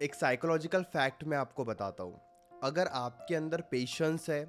एक psychological fact मैं आपको बताता हूँ। अगर आपके अंदर पेशेंस है,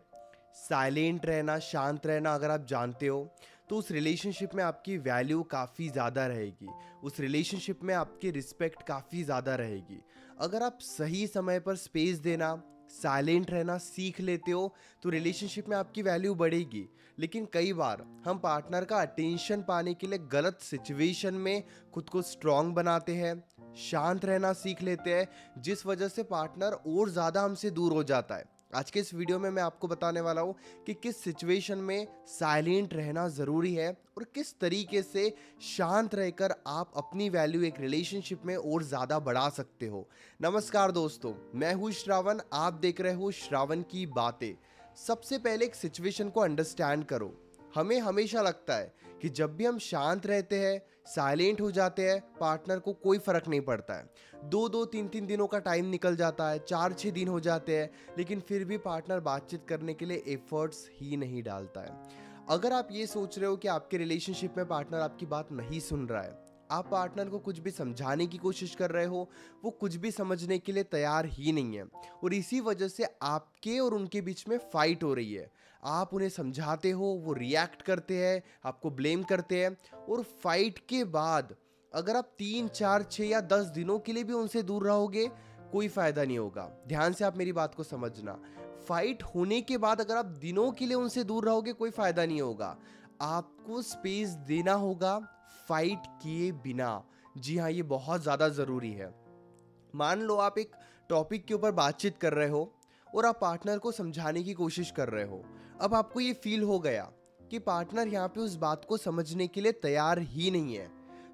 साइलेंट रहना, शांत रहना अगर आप जानते हो, तो उस रिलेशनशिप में आपकी वैल्यू काफ़ी ज़्यादा रहेगी। उस रिलेशनशिप में आपकी रिस्पेक्ट काफ़ी ज़्यादा रहेगी। अगर आप सही समय पर स्पेस देना, साइलेंट रहना सीख लेते हो, तो रिलेशनशिप में आपकी वैल्यू बढ़ेगी। लेकिन कई बार हम पार्टनर का अटेंशन पाने के लिए गलत सिचुएशन में खुद को स्ट्रांग बनाते हैं, शांत रहना सीख लेते हैं, जिस वजह से पार्टनर और ज़्यादा हमसे दूर हो जाता है। आज के इस वीडियो में मैं आपको बताने वाला हूँ कि किस सिचुएशन में साइलेंट रहना ज़रूरी है और किस तरीके से शांत रहकर आप अपनी वैल्यू एक रिलेशनशिप में और ज़्यादा बढ़ा सकते हो। नमस्कार दोस्तों, मैं हूँ श्रावण, आप देख रहे हो श्रावण की बातें। सबसे पहले एक सिचुएशन को अंडरस्टैंड करो। हमें हमेशा लगता है कि जब भी हम शांत रहते हैं, साइलेंट हो जाते हैं, पार्टनर को कोई फर्क नहीं पड़ता है। 2-2 3-3 दिनों का टाइम निकल जाता है, 4-6 दिन हो जाते हैं, लेकिन फिर भी पार्टनर बातचीत करने के लिए एफर्ट्स ही नहीं डालता है। अगर आप ये सोच रहे हो कि आपके रिलेशनशिप में पार्टनर आपकी बात नहीं सुन रहा है, आप पार्टनर को कुछ भी समझाने की कोशिश कर रहे हो, वो कुछ भी समझने के लिए तैयार ही नहीं है, और इसी वजह से आपके और उनके बीच में फाइट हो रही है। आप उन्हें समझाते हो, वो रिएक्ट करते हैं, आपको ब्लेम करते हैं, और फाइट के बाद अगर आप 3 4 6 या 10 दिनों के लिए भी उनसे दूर रहोगे, कोई फायदा नहीं होगा। ध्यान से आप मेरी बात को समझना। फाइट होने के बाद अगर आप दिनों के लिए उनसे दूर रहोगे, कोई फायदा नहीं होगा। आपको स्पेस देना होगा फाइट किए बिना। जी हाँ, ये बहुत ज़्यादा ज़रूरी है। मान लो आप एक टॉपिक के ऊपर बातचीत कर रहे हो और आप पार्टनर को समझाने की कोशिश कर रहे हो। अब आपको ये फील हो गया कि पार्टनर यहाँ पे उस बात को समझने के लिए तैयार ही नहीं है,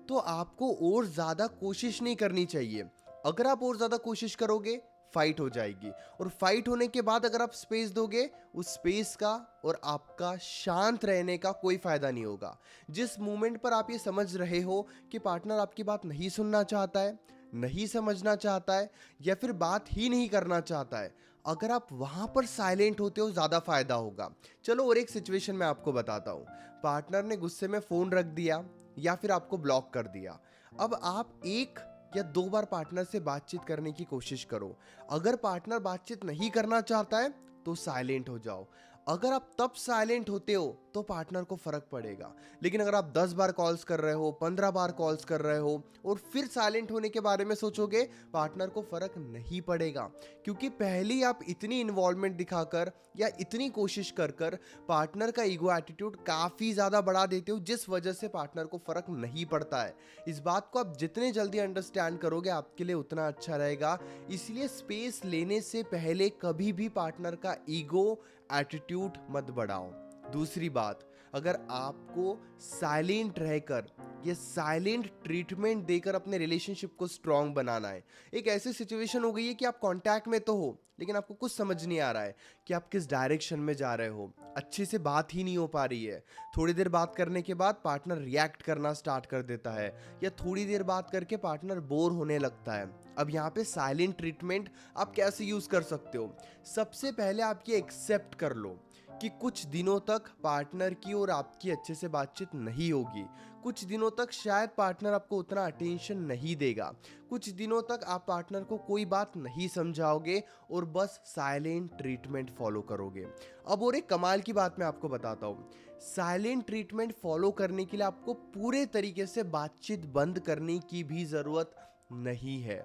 तो आपको और ज़्यादा कोशिश नहीं करनी चाहिए। अगर आप और ज़्यादा कोशिश करोगे, फाइट हो जाएगी, और फाइट होने के बाद अगर आप स्पेस दोगे, उस स्पेस का और आपका शांत रहने का कोई फायदा नहीं होगा। जिस मोमेंट पर आप ये समझ रहे हो कि पार्टनर आपकी बात नहीं सुनना चाहता है, नहीं समझना चाहता है, या फिर बात ही नहीं करना चाहता है, अगर आप वहां पर साइलेंट होते हो, ज्यादा फायदा होगा। चलो और एक सिचुएशन मैं आपको बताता हूँ। पार्टनर ने गुस्से में फोन रख दिया या फिर आपको ब्लॉक कर दिया। अब आप 1 या 2 बार पार्टनर से बातचीत करने की कोशिश करो। अगर पार्टनर बातचीत नहीं करना चाहता है, तो साइलेंट हो जाओ। अगर आप तब साइलेंट होते हो, तो पार्टनर को फर्क पड़ेगा। लेकिन अगर आप 10 बार कॉल्स कर रहे हो, 15 बार कॉल्स कर रहे हो, और फिर साइलेंट होने के बारे में सोचोगे, पार्टनर को फर्क नहीं पड़ेगा। क्योंकि पहले ही आप इतनी इन्वॉल्वमेंट दिखाकर या इतनी कोशिश कर कर पार्टनर का ईगो एटीट्यूड काफ़ी ज़्यादा बढ़ा देते हो, जिस वजह से पार्टनर को फर्क नहीं पड़ता है। इस बात को आप जितने जल्दी अंडरस्टैंड करोगे, आपके लिए उतना अच्छा रहेगा। इसलिए स्पेस लेने से पहले कभी भी पार्टनर का ईगो एटीट्यूड मत बढ़ाओ। दूसरी बात, अगर आपको साइलेंट रहकर या साइलेंट ट्रीटमेंट देकर अपने रिलेशनशिप को स्ट्रांग बनाना है, एक ऐसी सिचुएशन हो गई है कि आप कांटेक्ट में तो हो, लेकिन आपको कुछ समझ नहीं आ रहा है कि आप किस डायरेक्शन में जा रहे हो, अच्छे से बात ही नहीं हो पा रही है। थोड़ी देर बात करने के बाद पार्टनर रिएक्ट करना स्टार्ट कर देता है, या थोड़ी देर बात करके पार्टनर बोर होने लगता है। अब यहाँ पे साइलेंट ट्रीटमेंट आप कैसे यूज कर सकते हो? सबसे पहले आप ये एक्सेप्ट कर लो कि कुछ दिनों तक पार्टनर की और आपकी अच्छे से बातचीत नहीं होगी। कुछ दिनों तक शायद पार्टनर आपको उतना अटेंशन नहीं देगा। कुछ दिनों तक आप पार्टनर को कोई बात नहीं समझाओगे और बस साइलेंट ट्रीटमेंट फॉलो करोगे। अब और एक कमाल की बात मैं आपको बताता हूँ। साइलेंट ट्रीटमेंट फॉलो करने के लिए आपको पूरे तरीके से बातचीत बंद करने की भी ज़रूरत नहीं है।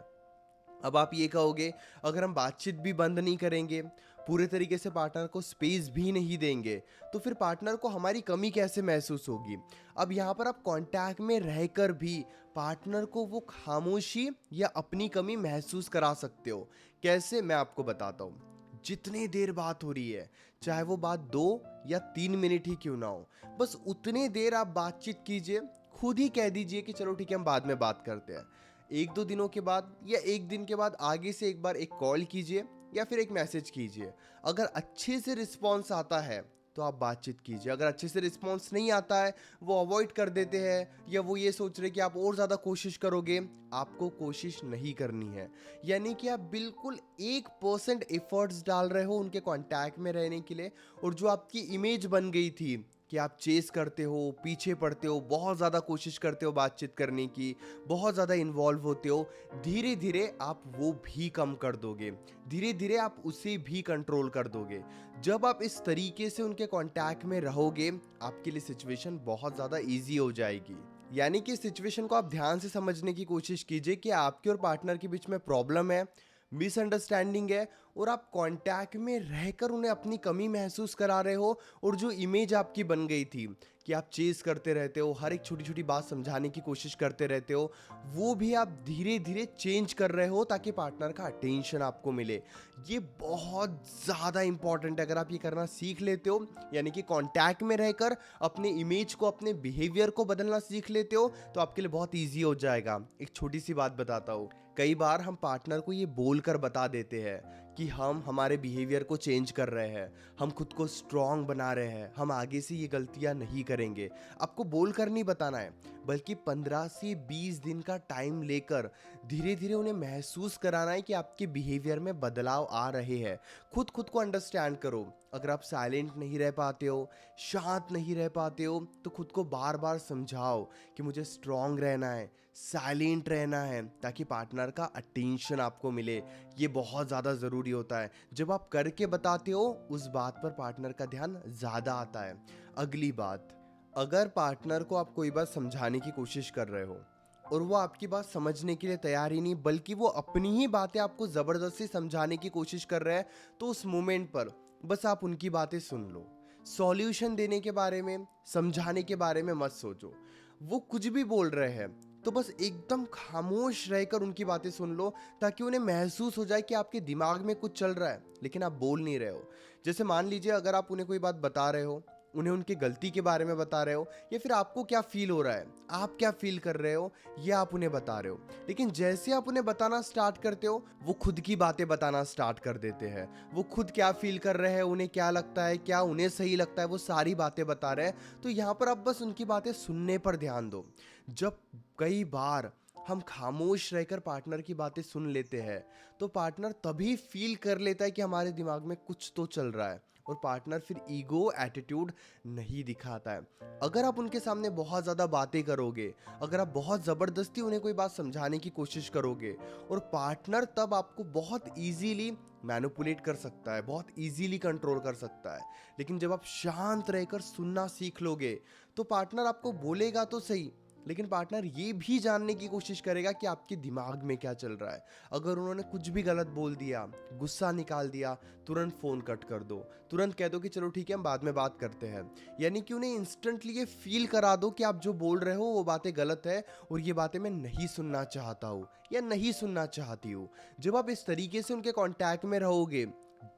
अब आप ये कहोगे, अगर हम बातचीत भी बंद नहीं करेंगे, पूरे तरीके से पार्टनर को स्पेस भी नहीं देंगे, तो फिर पार्टनर को हमारी कमी कैसे महसूस होगी? अब यहाँ पर आप कांटेक्ट में रहकर भी पार्टनर को वो खामोशी या अपनी कमी महसूस करा सकते हो। कैसे, मैं आपको बताता हूँ। जितने देर बात हो रही है, चाहे वो बात 2 या 3 मिनट ही क्यों ना हो, बस उतने देर आप बातचीत कीजिए। खुद ही कह दीजिए कि चलो ठीक है, हम बाद में बात करते हैं। 1-2 दिनों के बाद या 1 दिन के बाद आगे से एक बार एक कॉल कीजिए या फिर एक मैसेज कीजिए। अगर अच्छे से रिस्पॉन्स आता है तो आप बातचीत कीजिए। अगर अच्छे से रिस्पॉन्स नहीं आता है, वो अवॉइड कर देते हैं, या वो ये सोच रहे कि आप और ज़्यादा कोशिश करोगे, आपको कोशिश नहीं करनी है। यानी कि आप बिल्कुल 1% एफर्ट्स डाल रहे हो उनके कांटेक्ट में रहने के लिए, और जो आपकी इमेज बन गई थी कि आप चेस करते हो, पीछे पड़ते हो, बहुत ज़्यादा कोशिश करते हो बातचीत करने की, बहुत ज़्यादा इन्वॉल्व होते हो, धीरे धीरे आप वो भी कम कर दोगे, धीरे धीरे आप उसे भी कंट्रोल कर दोगे। जब आप इस तरीके से उनके कांटेक्ट में रहोगे, आपके लिए सिचुएशन बहुत ज़्यादा इजी हो जाएगी। यानी कि सिचुएशन को आप ध्यान से समझने की कोशिश कीजिए कि आपके और पार्टनर के बीच में प्रॉब्लम है, मिसअंडरस्टैंडिंग है, और आप कांटेक्ट में रहकर उन्हें अपनी कमी महसूस करा रहे हो। और जो इमेज आपकी बन गई थी कि आप चेस करते रहते हो, हर एक छोटी छोटी बात समझाने की कोशिश करते रहते हो, वो भी आप धीरे धीरे चेंज कर रहे हो ताकि पार्टनर का अटेंशन आपको मिले। ये बहुत ज़्यादा इंपॉर्टेंट है। अगर आप ये करना सीख लेते हो, यानी कि कांटेक्ट में रहकर अपने इमेज को, अपने बिहेवियर को बदलना सीख लेते हो, तो आपके लिए बहुत ईजी हो जाएगा। एक छोटी सी बात बताता हूँ। कई बार हम पार्टनर को ये बोलकर बता देते हैं कि हम हमारे बिहेवियर को चेंज कर रहे हैं, हम खुद को स्ट्रांग बना रहे हैं, हम आगे से ये गलतियां नहीं करेंगे। आपको बोलकर नहीं बताना है, बल्कि 15 से 20 दिन का टाइम लेकर धीरे धीरे उन्हें महसूस कराना है कि आपके बिहेवियर में बदलाव आ रहे हैं। खुद खुद को अंडरस्टैंड करो। अगर आप साइलेंट नहीं रह पाते हो, शांत नहीं रह पाते हो, तो खुद को बार बार समझाओ कि मुझे स्ट्रांग रहना है, साइलेंट रहना है, ताकि पार्टनर का अटेंशन आपको मिले। ये बहुत ज़्यादा ज़रूरी होता है। जब आप करके बताते हो, उस बात पर पार्टनर का ध्यान ज़्यादा आता है। अगली बात, अगर पार्टनर को आप कोई बात समझाने की कोशिश कर रहे हो और वो आपकी बात समझने के लिए तैयार ही नहीं, बल्कि वो अपनी ही बातें आपको ज़बरदस्ती समझाने की कोशिश कर रहे हैं, तो उस मोमेंट पर बस आप उनकी बातें सुन लो। सॉल्यूशन देने के बारे में, समझाने के बारे में मत सोचो। वो कुछ भी बोल रहे हैं तो बस एकदम खामोश रहकर उनकी बातें सुन लो, ताकि उन्हें महसूस हो जाए कि आपके दिमाग में कुछ चल रहा है लेकिन आप बोल नहीं रहे हो। जैसे मान लीजिए, अगर आप उन्हें कोई बात बता रहे हो, उन्हें उनकी गलती के बारे में बता रहे हो, या फिर आपको क्या फील हो रहा है, आप क्या फील कर रहे हो, ये आप उन्हें बता रहे हो, लेकिन जैसे आप उन्हें बताना स्टार्ट करते हो, वो खुद की बातें बताना स्टार्ट कर देते हैं। वो खुद क्या फील कर रहे हैं, उन्हें क्या लगता है, क्या उन्हें सही लगता है, वो सारी बातें बता रहे हैं। तो यहाँ पर आप बस उनकी बातें सुनने पर ध्यान दो। जब कई बार हम खामोश रहकर पार्टनर की बातें सुन लेते हैं, तो पार्टनर तभी फील कर लेता है कि हमारे दिमाग में कुछ तो चल रहा है, और पार्टनर फिर ईगो एटीट्यूड नहीं दिखाता है। अगर आप उनके सामने बहुत ज़्यादा बातें करोगे, अगर आप बहुत ज़बरदस्ती उन्हें कोई बात समझाने की कोशिश करोगे, और पार्टनर तब आपको बहुत इजीली मैनिपुलेट कर सकता है, बहुत इजीली कंट्रोल कर सकता है। लेकिन जब आप शांत रहकर सुनना सीख लोगे, तो पार्टनर आपको बोलेगा तो सही, लेकिन पार्टनर ये भी जानने की कोशिश करेगा कि आपके दिमाग में क्या चल रहा है। अगर उन्होंने कुछ भी गलत बोल दिया, गुस्सा निकाल दिया, तुरंत फ़ोन कट कर दो, तुरंत कह दो कि चलो ठीक है, हम बाद में बात करते हैं। यानी कि उन्हें इंस्टेंटली ये फील करा दो कि आप जो बोल रहे हो वो बातें गलत है, और ये बातें मैं नहीं सुनना चाहता हूँ या नहीं सुनना चाहती हूँ। जब आप इस तरीके से उनके कॉन्टैक्ट में रहोगे,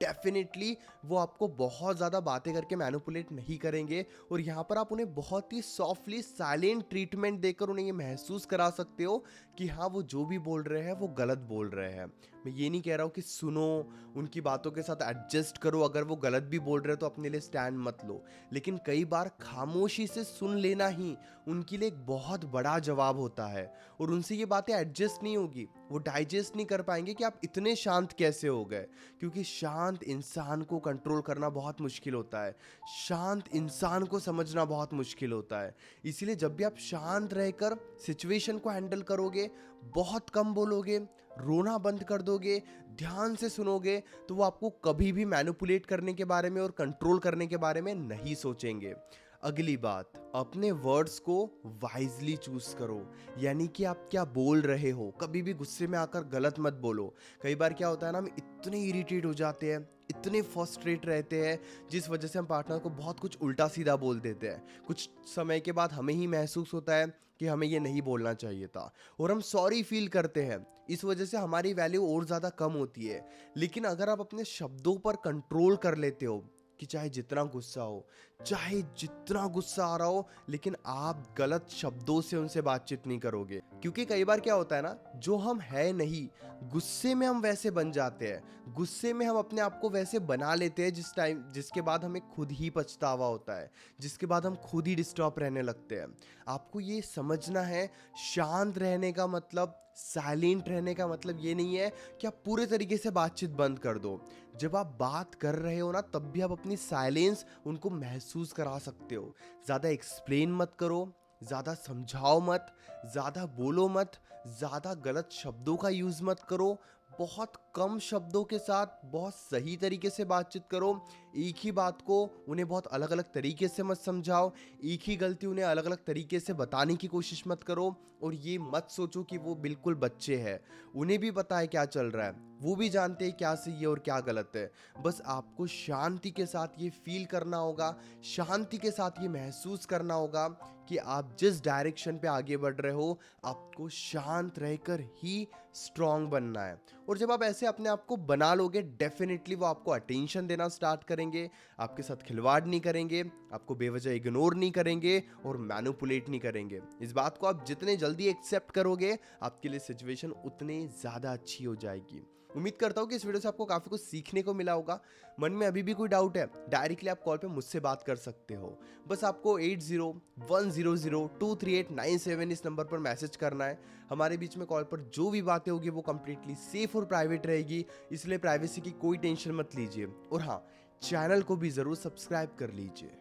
डेफिनेटली वो आपको बहुत ज़्यादा बातें करके मैनिपुलेट नहीं करेंगे, और यहाँ पर आप उन्हें बहुत ही सॉफ्टली साइलेंट ट्रीटमेंट देकर उन्हें ये महसूस करा सकते हो कि हाँ, वो जो भी बोल रहे हैं वो गलत बोल रहे हैं। मैं ये नहीं कह रहा हूँ कि सुनो, उनकी बातों के साथ एडजस्ट करो, अगर वो गलत भी बोल रहे हो तो अपने लिए स्टैंड मत लो, लेकिन कई बार खामोशी से सुन लेना ही उनके लिए एक बहुत बड़ा जवाब होता है, और उनसे ये बातें एडजस्ट नहीं होगी, वो डाइजेस्ट नहीं कर पाएंगे कि आप इतने शांत कैसे हो गए। क्योंकि शांत इंसान को कंट्रोल करना बहुत मुश्किल होता है, शांत इंसान को समझना बहुत मुश्किल होता है। इसीलिए जब भी आप शांत रहकर सिचुएशन को हैंडल करोगे, बहुत कम बोलोगे, रोना बंद कर दोगे, ध्यान से सुनोगे, तो वो आपको कभी भी मैनिपुलेट करने के बारे में और कंट्रोल करने के बारे में नहीं सोचेंगे। अगली बात, अपने वर्ड्स को वाइजली चूज करो। यानी कि आप क्या बोल रहे हो, कभी भी गुस्से में आकर गलत मत बोलो। कई बार क्या होता है ना, हम इतने इरिटेट हो जाते हैं, इतने फ्रस्ट्रेट रहते हैं, जिस वजह से हम पार्टनर को बहुत कुछ उल्टा सीधा बोल देते हैं। कुछ समय के बाद हमें ही महसूस होता है कि हमें ये नहीं बोलना चाहिए था, और हम सॉरी फील करते हैं। इस वजह से हमारी वैल्यू और ज़्यादा कम होती है। लेकिन अगर आप अपने शब्दों पर कंट्रोल कर लेते हो, कि चाहे जितना गुस्सा हो, चाहे जितना गुस्सा आ रहा हो, लेकिन आप गलत शब्दों से उनसे बातचीत नहीं करोगे। क्योंकि कई बार क्या होता है ना, जो हम है नहीं, गुस्से में हम वैसे बन जाते हैं, गुस्से में हम अपने आप को वैसे बना लेते हैं जिसके बाद हमें खुद ही पछतावा होता है, जिसके बाद हम खुद ही डिस्टर्ब रहने लगते हैं। आपको ये समझना है, शांत रहने का मतलब साइलेंट रहने का मतलब ये नहीं है कि आप पूरे तरीके से बातचीत बंद कर दो। जब आप बात कर रहे हो ना, तब भी आप अपनी साइलेंस उनको महसूस करा सकते हो। ज़्यादा एक्सप्लेन मत करो, ज़्यादा समझाओ मत, ज़्यादा बोलो मत, ज़्यादा गलत शब्दों का यूज़ मत करो। बहुत कम शब्दों के साथ बहुत सही तरीके से बातचीत करो। एक ही बात को उन्हें बहुत अलग अलग तरीके से मत समझाओ। एक ही गलती उन्हें अलग अलग तरीके से बताने की कोशिश मत करो। और ये मत सोचो कि वो बिल्कुल बच्चे हैं, उन्हें भी पता है क्या चल रहा है, वो भी जानते हैं क्या सही है और क्या गलत है। बस आपको शांति के साथ ये फील करना होगा, शांति के साथ ये महसूस करना होगा कि आप जिस डायरेक्शन पे आगे बढ़ रहे हो, आपको शांत रहकर ही स्ट्रांग बनना है। और जब आप ऐसे अपने आप को बना लोगे, डेफिनेटली वो आपको अटेंशन देना स्टार्ट करेंगे, आपके साथ खिलवाड़ नहीं करेंगे, आपको बेवजह इग्नोर नहीं करेंगे और मैनिपुलेट नहीं करेंगे। इस बात को आप जितने जल्दी एक्सेप्ट करोगे, आपके लिए सिचुएशन उतने ज़्यादा अच्छी हो जाएगी। उम्मीद करता हूँ कि इस वीडियो से आपको काफ़ी कुछ सीखने को मिला होगा। मन में अभी भी कोई डाउट है, डायरेक्टली आप कॉल पे मुझसे बात कर सकते हो। बस आपको 8010023897 इस नंबर पर मैसेज करना है। हमारे बीच में कॉल पर जो भी बातें होगी वो कंप्लीटली सेफ और प्राइवेट रहेगी, इसलिए प्राइवेसी की कोई टेंशन मत लीजिए। और हाँ, चैनल को भी ज़रूर सब्सक्राइब कर लीजिए।